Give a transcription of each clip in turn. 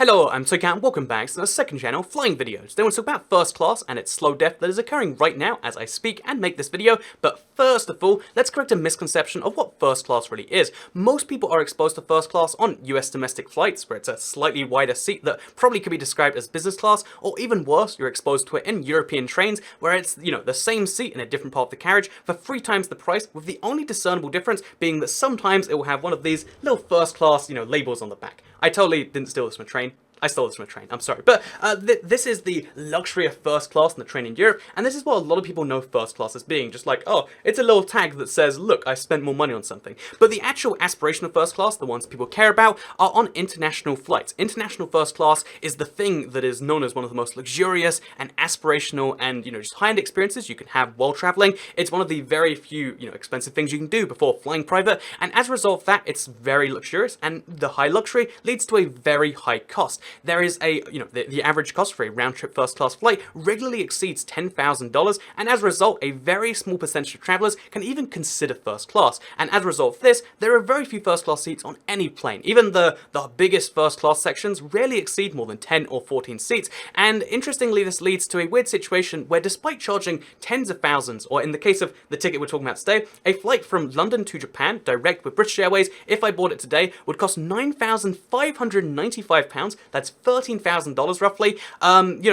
Hello, I'm Toycat and welcome back to the second channel, Flying Videos. Today I want to talk about first class and its slow death that is occurring right now as I speak and make this video, but first of all, let's correct a misconception of what first class really is. Most people are exposed to first class on US domestic flights, where it's a slightly wider seat that probably could be described as business class, or even worse, you're exposed to it in European trains, where it's, the same seat in a different part of the carriage for 3 times the price, with the only discernible difference being that sometimes it will have one of these little first class, labels on the back. I totally didn't steal this from a train. I stole this from a train, I'm sorry. But this is the luxury of first class in the train in Europe, and this is what a lot of people know first class as being. Just like, oh, it's a little tag that says, look, I spent more money on something. But the actual aspiration of first class, the ones people care about, are on international flights. International first class is the thing that is known as one of the most luxurious and aspirational and, just high-end experiences you can have while traveling. It's one of the very few, expensive things you can do before flying private, and as a result of that, it's very luxurious, and the high luxury leads to a very high cost. There is a, the average cost for a round-trip first-class flight regularly exceeds $10,000, and as a result, a very small percentage of travelers can even consider first class. And as a result of this, there are very few first-class seats on any plane. Even the biggest first-class sections rarely exceed more than 10 or 14 seats. And interestingly, this leads to a weird situation where, despite charging tens of thousands, or in the case of the ticket we're talking about today, a flight from London to Japan direct with British Airways, if I bought it today, would cost £9,595. That's $13,000 roughly.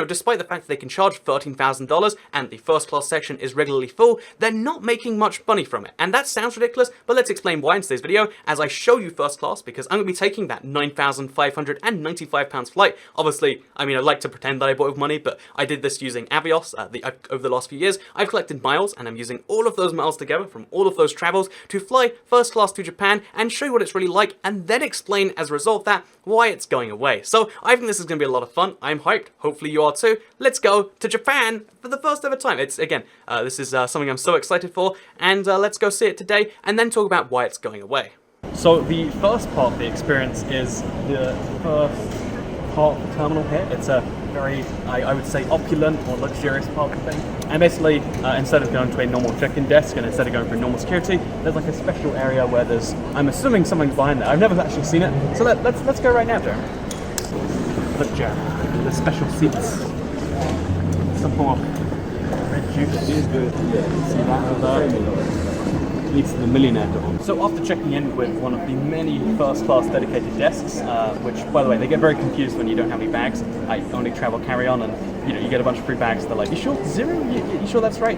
Despite the fact that they can charge $13,000 and the first class section is regularly full, they're not making much money from it. And that sounds ridiculous, but let's explain why in today's video as I show you first class, because I'm going to be taking that £9,595 flight. Obviously, I'd like to pretend that I bought it with money, but I did this using Avios over the last few years. I've collected miles, and I'm using all of those miles together from all of those travels to fly first class to Japan and show you what it's really like, and then explain as a result of that why it's going away. So I think this is going to be a lot of fun. I'm hyped. Hopefully you are too. Let's go to Japan for the first ever time. It's, again, this is something I'm so excited for, and let's go see it today and then talk about why it's going away. So the first part of the experience is the first part of the terminal here. It's a very, I would say, opulent or luxurious part of the thing. And basically, instead of going to a normal check-in desk and instead of going for normal security, there's like a special area where there's, I'm assuming something's behind there. I've never actually seen it. So let's go right now, Jeremy. Look, Jeremy, the special seats. Some form of red juice. It is good. Yeah. See that over there? Leads to the millionaire door. So after checking in with one of the many first-class dedicated desks, which, by the way, they get very confused when you don't have any bags. I only travel carry-on, and you get a bunch of free bags. They're like, "You sure? Zero? You sure that's right?"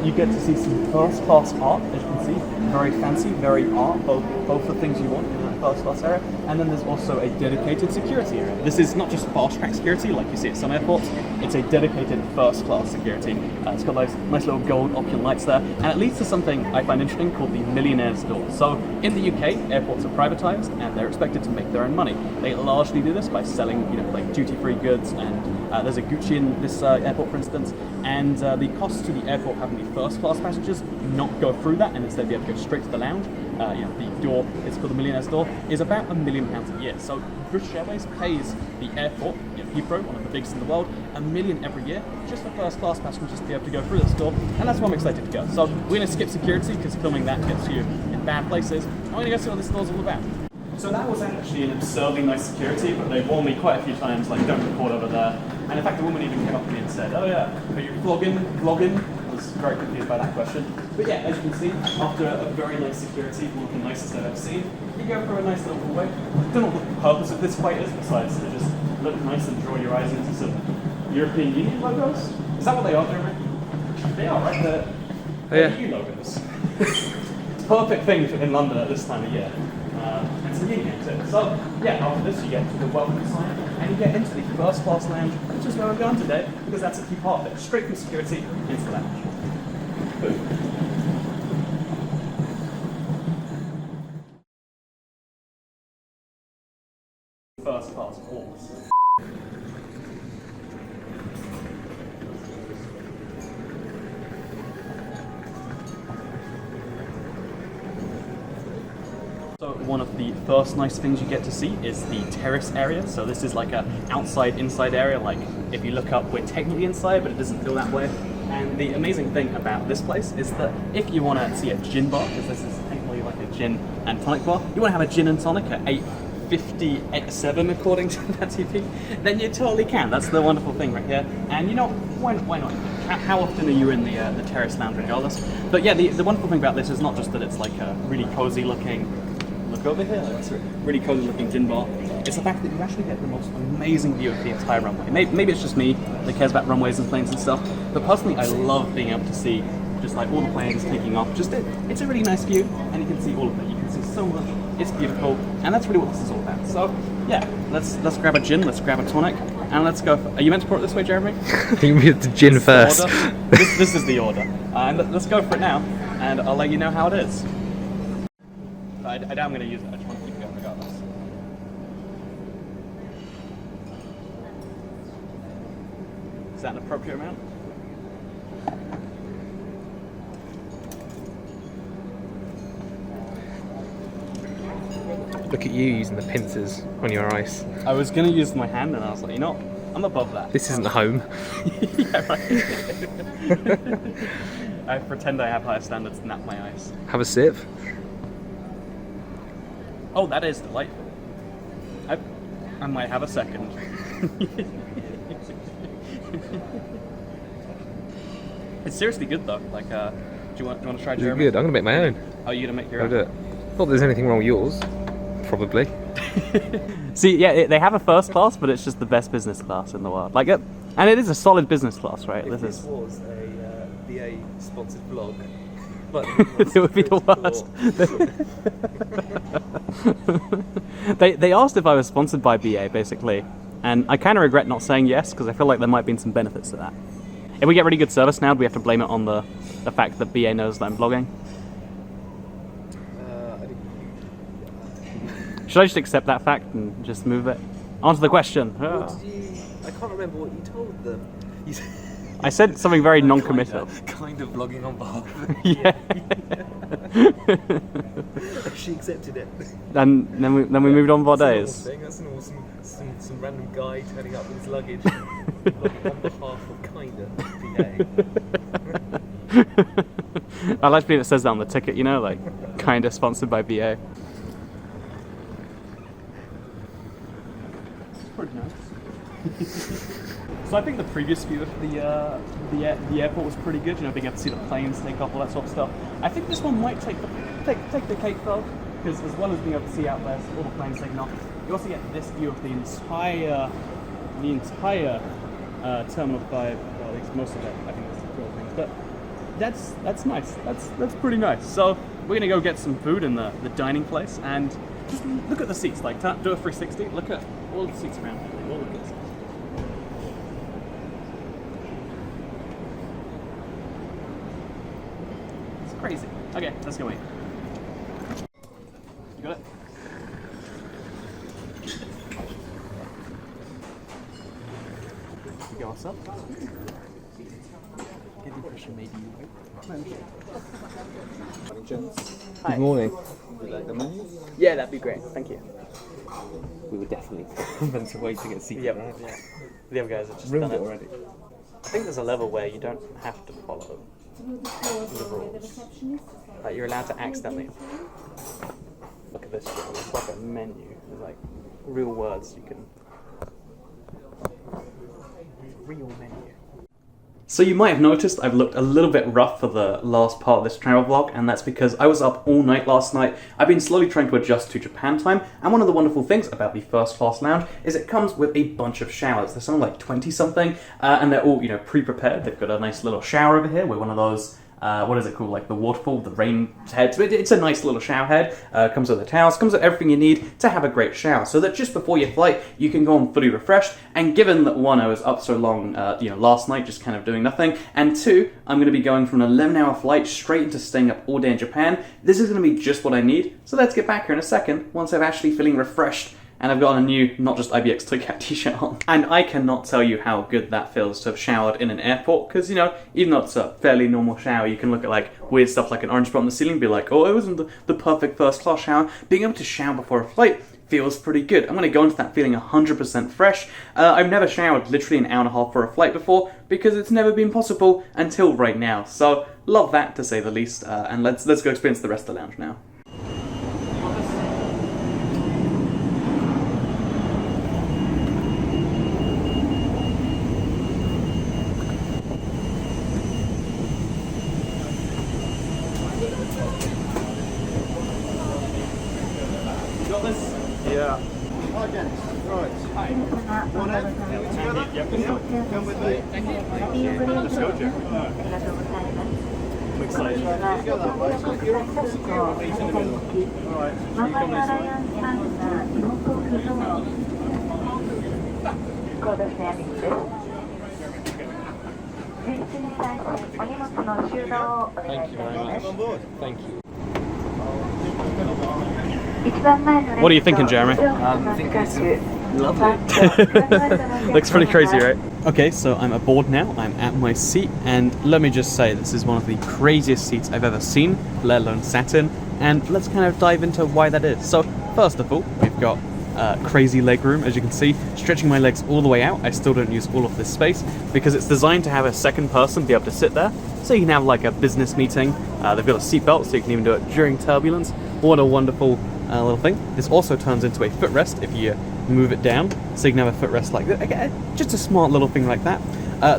You get to see some first-class art, as you can see, very fancy, very art, both the things you want in that first-class area. And then there's also a dedicated security area. This is not just fast-track security like you see at some airports. It's a dedicated first-class security. It's got those nice little gold opulent lights there, and it leads to something I find interesting called the millionaire's door. So in the UK, airports are privatized and they're expected to make their own money. They largely do this by selling, like duty-free goods, and there's a Gucci in this airport, for instance, and the cost to the airport having the first-class passengers not go through that and instead be able to go straight to the lounge. The door, it's called the millionaire's door, is about £1 million a year. So British Airways pays the airport, Heathrow, one of the biggest in the world, $1 million every year just for first-class passengers to be able to go through this door, and that's why I'm excited to go. So we're going to skip security because filming that gets you in bad places. I'm going to go see what this door's all about. So that was actually an absurdly nice security, but they warned me quite a few times, like, don't record over there. And in fact, the woman even came up to me and said, "Oh yeah, are you vlogging? I was very confused by that question. But yeah, as you can see, after a very nice security, one of the nicest I've ever seen, you go through a nice little hallway. I don't know what the purpose of this quite is, besides to just look nice and draw your eyes into some European Union logos. Is that what they are, Jeremy? They are, right? They're EU logos. Perfect thing in London at this time of year. And some union too. So yeah, after this you get to the welcome sign and you get into the first class lounge, which is where we're going today, because that's a key part of it. Straight from security into the lounge. Boom. First class walks. So one of the first nice things you get to see is the terrace area. So this is like a outside-inside area. Like if you look up, we're technically inside, but it doesn't feel that way. And the amazing thing about this place is that if you want to see a gin bar, because this is technically like a gin and tonic bar, you want to have a gin and tonic at 57 according to that TV, then you totally can. That's the wonderful thing right here. And you know, why not? How often are you in the terrace lounge regardless? But yeah, the wonderful thing about this is not just that it's like a really cozy looking, look over here, it's a really cozy looking gin bar. It's the fact that you actually get the most amazing view of the entire runway. Maybe it's just me that cares about runways and planes and stuff, but personally I love being able to see just like all the planes taking off. It's a really nice view, and you can see all of it. You can see so much. It's beautiful, and that's really what this is all about. So yeah, let's grab a gin, let's grab a tonic, and let's go. Are you meant to pour it this way, Jeremy? You need the gin first. This is the order, and let's go for it now, and I'll let you know how it is. I doubt I'm going to use it. I just want to keep it going regardless. Is that an appropriate amount? Look at you using the pincers on your ice. I was going to use my hand, and I was like, you know, I'm above that. This isn't home. Yeah, right. I pretend I have higher standards than that my ice. Have a sip. Oh, that is delightful. I might have a second. It's seriously good though. Like, do you want to try, Is it Jeremy? good? I'm gonna make my own. Oh, you're gonna make your I'll own? do it. Not that there's anything wrong with yours. Probably. See, yeah, they have a first class, but it's just the best business class in the world. Like, and it is a solid business class, right? If this was a BA sponsored vlog, but it would be the worst. They asked if I was sponsored by BA, basically, and I kind of regret not saying yes because I feel like there might have been some benefits to that. If we get really good service now, do we have to blame it on the fact that BA knows that I'm vlogging? Should I just accept that fact and just move it? On to the question. I can't remember what you told them. You said, I said something very non-committal. Kind of vlogging on behalf of Yeah. She accepted it. And then we moved on with our days. That's an awesome some random guy turning up with his luggage vlogging on behalf of Kinda BA. I like to believe it says that on the ticket, you know, like kinda sponsored by BA. Pretty nice. So I think the previous view of the airport was pretty good. You know, being able to see the planes take off, all that sort of stuff. I think this one might take the cake though, because as well as being able to see out there all the planes taking off, you also get this view of the entire Terminal 5. Well, at least most of it. I think that's the cool thing. But that's nice. That's pretty nice. So we're gonna go get some food in the dining place and just look at the seats. Like do a 360. Look at all the seats around here. All of this. It's crazy. Okay, let's go eat. You got it? You go what's up? Get the impression maybe you Good morning. Would you like the menu? Yeah, that'd be great. Thank you. We would definitely meant to wait to get seated. Yep. Right? Yeah. The other guys have just Ruined done it it already. I think there's a level where you don't have to follow the rules. Like you're allowed to accidentally look at this shit. It's like a menu. There's like real words you can. Real menu. So you might have noticed I've looked a little bit rough for the last part of this travel vlog, and that's because I was up all night last night. I've been slowly trying to adjust to Japan time, and one of the wonderful things about the first class lounge is it comes with a bunch of showers. There's something like 20 something, and they're all, you know, pre-prepared. They've got a nice little shower over here with one of those, what is it called, like the waterfall, the rain head. So it's a nice little shower head. Comes with the towels, comes with everything you need to have a great shower, so that just before your flight you can go on fully refreshed. And given that one, I was up so long, last night just kind of doing nothing, and two, I'm going to be going from an 11-hour flight straight into staying up all day in Japan. This is going to be just what I need. So let's get back here in a second once I'm actually feeling refreshed. And I've got a new, not just IBX ToyCat t-shirt on. And I cannot tell you how good that feels to have showered in an airport, because, you know, even though it's a fairly normal shower, you can look at, like, weird stuff like an orange spot on the ceiling and be like, oh, it wasn't the perfect first class shower. Being able to shower before a flight feels pretty good. I'm going to go into that feeling 100% fresh. I've never showered literally an hour and a half for a flight before, because it's never been possible until right now. So, love that, to say the least. And let's go experience the rest of the lounge now. Thank you very much. Thank you. What are you thinking, Jeremy? I think it's lovely. Looks pretty crazy, right? Okay, so I'm aboard now. I'm at my seat, and let me just say, this is one of the craziest seats I've ever seen, let alone sat in. And let's kind of dive into why that is. So, first of all, we've got crazy leg room, as you can see, stretching my legs all the way out. I still don't use all of this space because it's designed to have a second person be able to sit there, so you can have like a business meeting. They've got a seat belt, so you can even do it during turbulence. What a wonderful little thing. This also turns into a footrest if you move it down, so you can have a footrest like that. Again, just a smart little thing like that.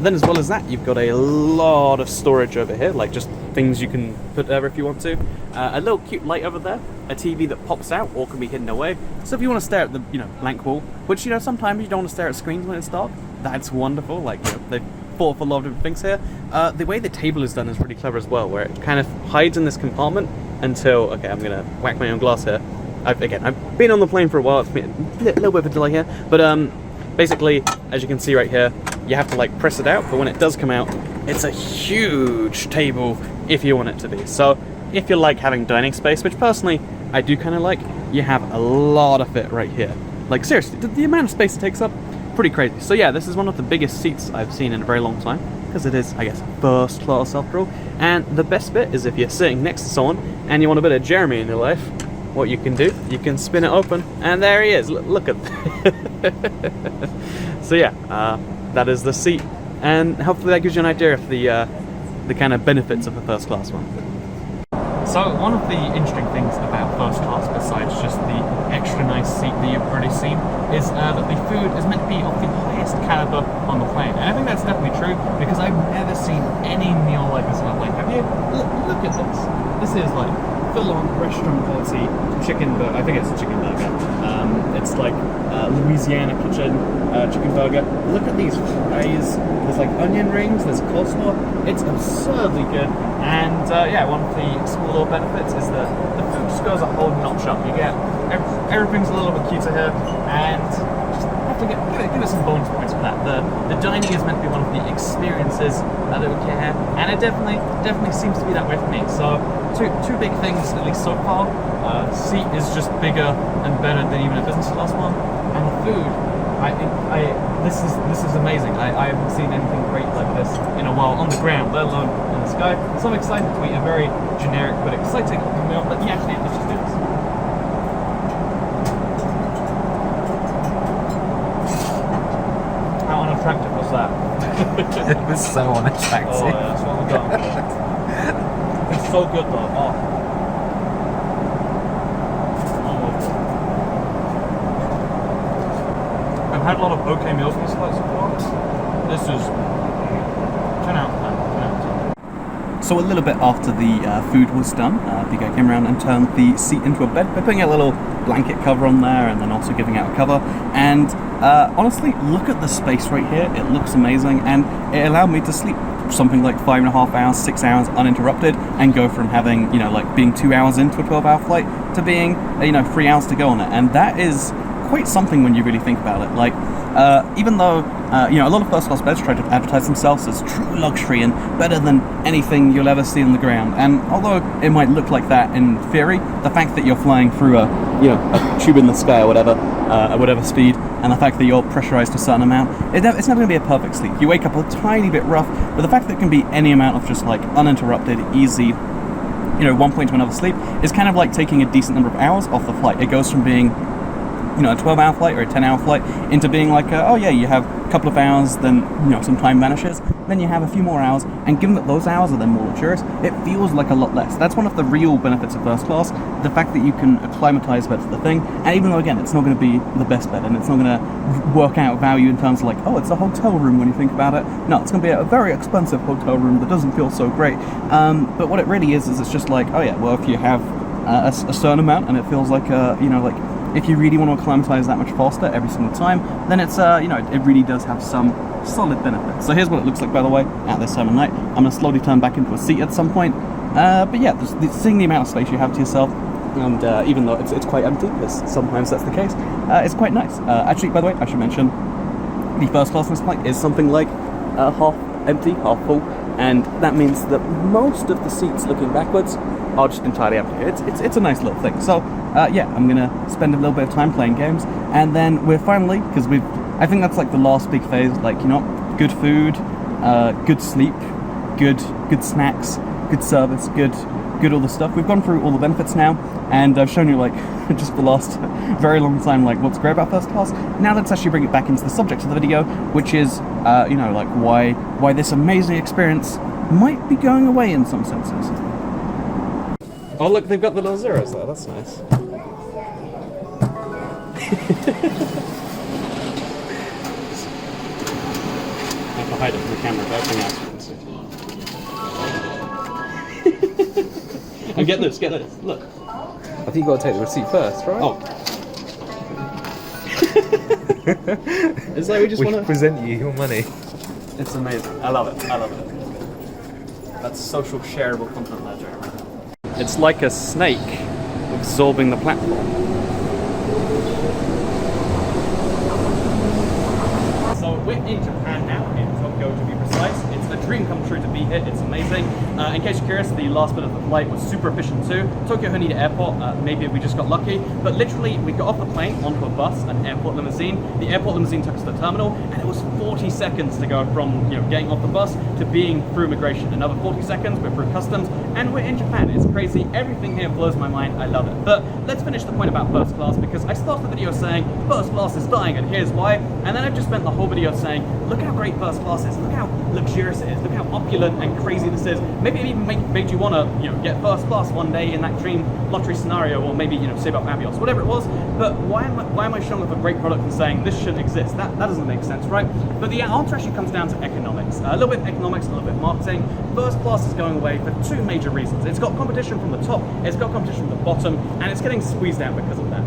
Then as well as that, you've got a lot of storage over here, like just things you can put there if you want to. A little cute light over there, a TV that pops out or can be hidden away. So if you want to stare at the blank wall, which sometimes you don't want to stare at screens when it's dark, that's wonderful. Like they've thought of a lot of different things here. The way the table is done is really clever as well, where it kind of hides in this compartment until I'm gonna whack my own glass here. I've been on the plane for a while. It's been a little bit of a delay here, but basically, as you can see right here, you have to like press it out, but when it does come out, it's a huge table if you want it to be. So if you like having dining space, which personally I do kind of like, you have a lot of it right here. Like seriously, the amount of space it takes up, pretty crazy. So yeah, this is one of the biggest seats I've seen in a very long time, because it is, I guess, first class after all. And the best bit is if you're sitting next to someone and you want a bit of Jeremy in your life, what you can do, you can spin it open, and there he is. Look at that. So yeah, that is the seat, and hopefully that gives you an idea of the kind of benefits of the first class one. So one of the interesting things about first class, besides just the extra nice seat that you've already seen, is that the food is meant to be of the highest caliber on the plane. And I think that's definitely true, because I've never seen any meal like this on a plane. Have you? Look at this. This is like full-on restaurant quality chicken burger. I think it's a chicken burger. It's like Louisiana kitchen chicken burger. Look at these fries. There's like onion rings. There's coleslaw. It's absurdly good. And yeah, one of the small little benefits is that the food just goes a whole notch up. You get everything's a little bit cuter here, and just have to give it some bonus points for that. The dining is meant to be one of the experiences that we get here, and it definitely seems to be that way for me. So two big things, at least so far. Seat is just bigger and better than even a business class one, and the food, this is amazing. I haven't seen anything great like this in a while on the ground, let alone in the sky. So I'm excited to eat a very generic but exciting meal. But yeah, actually, let's just do this. How unattractive was that? It was so unattractive. Oh yeah, that's what we're going for. It's so good though. Oh. I've had a lot of okay meals in this flight so far. This is 10 out of 10. 10 out of 10. So a little bit after the food was done, Big O came around and turned the seat into a bed by putting a little blanket cover on there, and then also giving out a cover. And honestly, look at the space right here. It looks amazing, and it allowed me to sleep something like 5.5 hours, 6 hours uninterrupted, and go from having, like being 2 hours into a 12-hour flight to being, 3 hours to go on it. And that is quite something when you really think about it. Like, even though a lot of first class beds try to advertise themselves as true luxury and better than anything you'll ever see on the ground, and although it might look like that in theory, the fact that you're flying through a tube in the sky or whatever, at whatever speed, and the fact that you're pressurized a certain amount, it's never going to be a perfect sleep. You wake up a tiny bit rough, but the fact that it can be any amount of just like uninterrupted, easy, 1 point to another sleep is kind of like taking a decent number of hours off the flight. It goes from being a 12-hour flight or a 10-hour flight into being like, you have a couple of hours, then some time vanishes, then you have a few more hours, and given that those hours are then more luxurious, it feels like a lot less. That's one of the real benefits of first class, the fact that you can acclimatize better to the thing. And even though, again, it's not going to be the best bed, and it's not going to work out value in terms of like, it's a hotel room when you think about it. No, it's going to be a very expensive hotel room that doesn't feel so great. But what it really is it's just like, if you have a certain amount, and it feels like if you really want to acclimatize that much faster every single time, then it's it really does have some solid benefits. So here's what it looks like, by the way, at this time of night. I'm going to slowly turn back into a seat at some point. But yeah, seeing the amount of space you have to yourself, and even though it's quite empty, because sometimes that's the case, it's quite nice. Actually, by the way, I should mention, the first class in this flight is something like half empty, half full, and that means that most of the seats looking backwards are just entirely empty. It's a nice little thing. So yeah, I'm gonna spend a little bit of time playing games, and then we're finally, because I think that's like the last big phase, like, you know, good food, good sleep, good snacks, good service, good all the stuff. We've gone through all the benefits now, and I've shown you, like, just the last very long time, like, what's great about first class. Now let's actually bring it back into the subject of the video, which is, you know, like, why this amazing experience might be going away in some senses. Oh look, they've got the little zeros there, that's nice. I have to hide it from the camera, but everything else you can see. And get this, look. I think you got to take the receipt first, right? Oh. It's like we just want to present you your money. It's amazing. I love it. That's social shareable content ledger. It's like a snake absorbing the platform. So we're in Japan now, in Tokyo to be precise. It's a dream come true to be here. It's amazing. In case you're curious, the last bit of the flight was super efficient too. Tokyo Haneda Airport, maybe we just got lucky, but literally we got off the plane onto a bus, an airport limousine. The airport limousine took us to the terminal, and it was 40 seconds to go from, you know, getting off the bus to being through immigration. Another 40 seconds, we're through customs, and we're in Japan. It's crazy. Everything here blows my mind. I love it. But let's finish the point about first class, because I started the video saying first class is dying, and here's why. And then I've just spent the whole video saying, look how great first class is. Look how luxurious it is. Look how opulent and crazy this is. Maybe it even made you want to, you know, get first class one day in that dream lottery scenario, or maybe, you know, save up Avios, whatever it was. But why am I showing off a great product and saying this should exist? That doesn't make sense, right? But the answer actually comes down to economics. A little bit of economics, a little bit of marketing. First class is going away for two major reasons. It's got competition from the top, it's got competition from the bottom, and it's getting squeezed out because of that.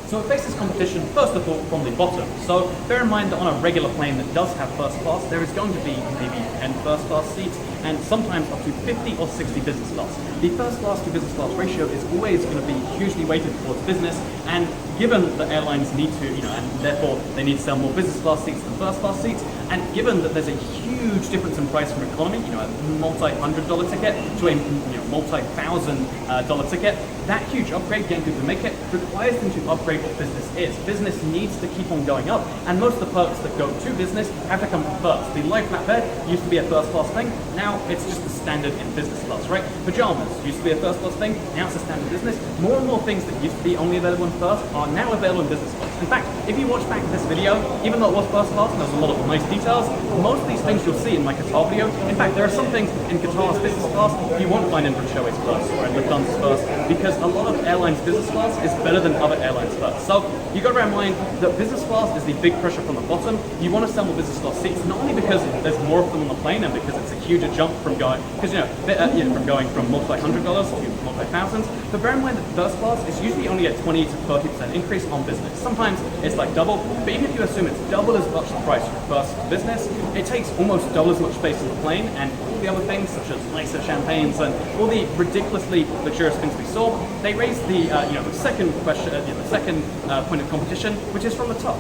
So it faces competition, first of all, from the bottom. So bear in mind that on a regular plane that does have first class, there is going to be maybe 10 first class seats, and sometimes up to 50 or 60 business class. The first class to business class ratio is always going to be hugely weighted towards business, and given that airlines need to, you know, and therefore they need to sell more business class seats than first class seats, and given that there's a huge difference in price from economy, you know, a multi-$100 ticket to a, you know, multi-$1,000 ticket, that huge upgrade, getting people to make it, requires them to upgrade what business is. Business needs to keep on going up, and most of the perks that go to business have to come from first. The lie flat bed used to be a first class thing, now it's just the standard in business class, right? Pajamas used to be a first class thing, now it's a standard business. More and more things that used to be only available in first are now available in business class. In fact, if you watch back this video, even though it was first class and there's a lot of nice details, most of these things you'll see in my Qatar video. In fact, there are some things in Qatar's business class you won't find in British Airways first or in Lufthansa's first, because a lot of airlines' business class is better than other airlines first. So you got to bear in mind that business class is the big pressure from the bottom. You want to sell more business class seats, not only because there's more of them on the plane and because it's a huge jump from going, because from going from multi-$100 to multi-thousands, but bear in mind that first class is usually only a 20 to 30% increase on business. Sometimes it's like double, but even if you assume it's double as much the price for first business, it takes almost double as much space on the plane, and all the other things such as nicer champagnes and all the ridiculously luxurious things we saw, they raise the the second question, the second point of competition, which is from the top.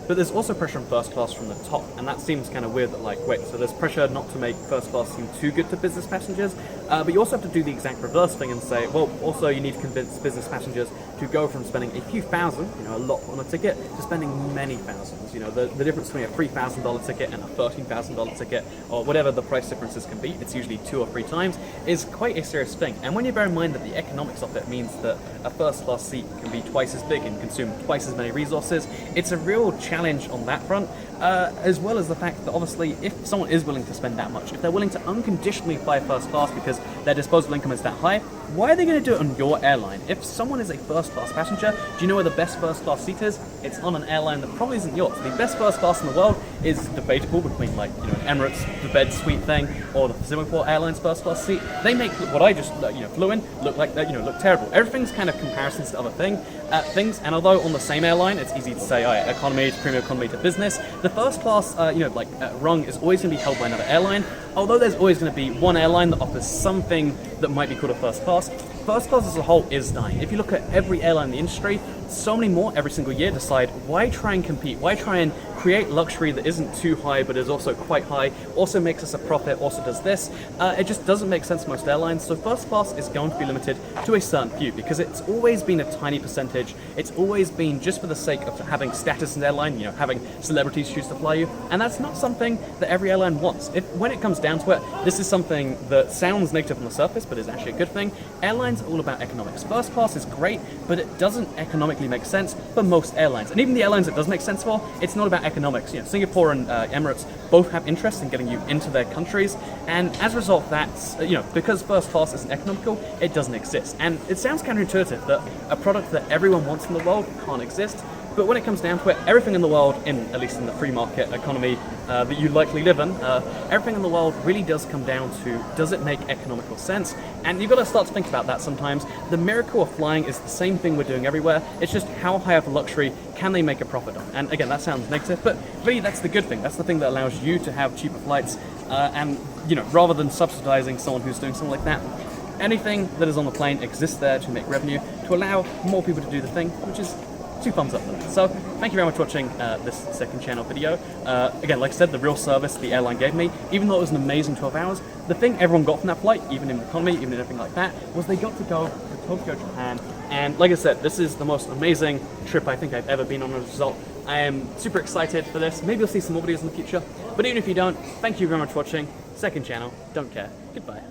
But there's also pressure on first class from the top, and that seems kind of weird that, like, wait, so there's pressure not to make first class seem too good to business passengers, but you also have to do the exact reverse thing and say, well, also you need to convince business passengers to go from spending a few thousand, you know, a lot on a ticket, to spending many thousands. You know, the difference between a $3,000 ticket and a $13,000 ticket, or whatever the price differences can be, it's usually 2 or 3 times, is quite a serious thing. And when you bear in mind that the economics of it means that a first class seat can be twice as big and consume twice as many resources, it's a real challenge on that front, as well as the fact that obviously if someone is willing to spend that much, if they're willing to unconditionally fly first class because their disposable income is that high, why are they going to do it on your airline? If someone is a first class passenger, do you know where the best first class seat is? It's on an airline that probably isn't yours. The best first class in the world is debatable between, like, you know, Emirates, the bed suite thing, or the Singapore Airlines first class seat. They make what I just, you know, flew in look like that, you know, look terrible. Everything's kind of comparisons to other things, and although on the same airline, it's easy to say, oh, economy to premium economy to business, the first class, you know, like rung is always going to be held by another airline. Although there's always going to be one airline that offers something that might be called a first class. First class as a whole is dying. If you look at every airline in the industry, so many more every single year decide, why try and compete? Why try and create luxury that isn't too high but is also quite high, also makes us a profit, also does this? It just doesn't make sense to most airlines. So first class is going to be limited to a certain few because it's always been a tiny percentage. It's always been just for the sake of having status in the airline, you know, having celebrities choose to fly you, and that's not something that every airline wants. When it comes down to it, this is something that sounds negative on the surface but is actually a good thing. Airlines are all about economics. First class is great, but it doesn't economically make sense for most airlines. And even the airlines it does make sense for, it's not about economics. You know, Singapore and Emirates both have interest in getting you into their countries, and as a result, that's, you know, because first class isn't economical, it doesn't exist. And it sounds counterintuitive that a product that everyone wants in the world can't exist. But when it comes down to it, everything in the world, at least in the free market economy that you likely live in, everything in the world really does come down to, does it make economical sense? And you've got to start to think about that sometimes. The miracle of flying is the same thing we're doing everywhere. It's just how high of a luxury can they make a profit on? And again, that sounds negative, but really that's the good thing. That's the thing that allows you to have cheaper flights, and, you know, rather than subsidizing someone who's doing something like that. Anything that is on the plane exists there to make revenue, to allow more people to do the thing, which is 2 thumbs up for that. So thank you very much for watching this second channel video. Again, like I said, the real service the airline gave me, even though it was an amazing 12 hours, the thing everyone got from that flight, even in economy, even in everything like that, was they got to go to Tokyo, Japan. And like I said, this is the most amazing trip I think I've ever been on as a result. I am super excited for this. Maybe you'll see some more videos in the future. But even if you don't, thank you very much for watching. Second channel, don't care. Goodbye.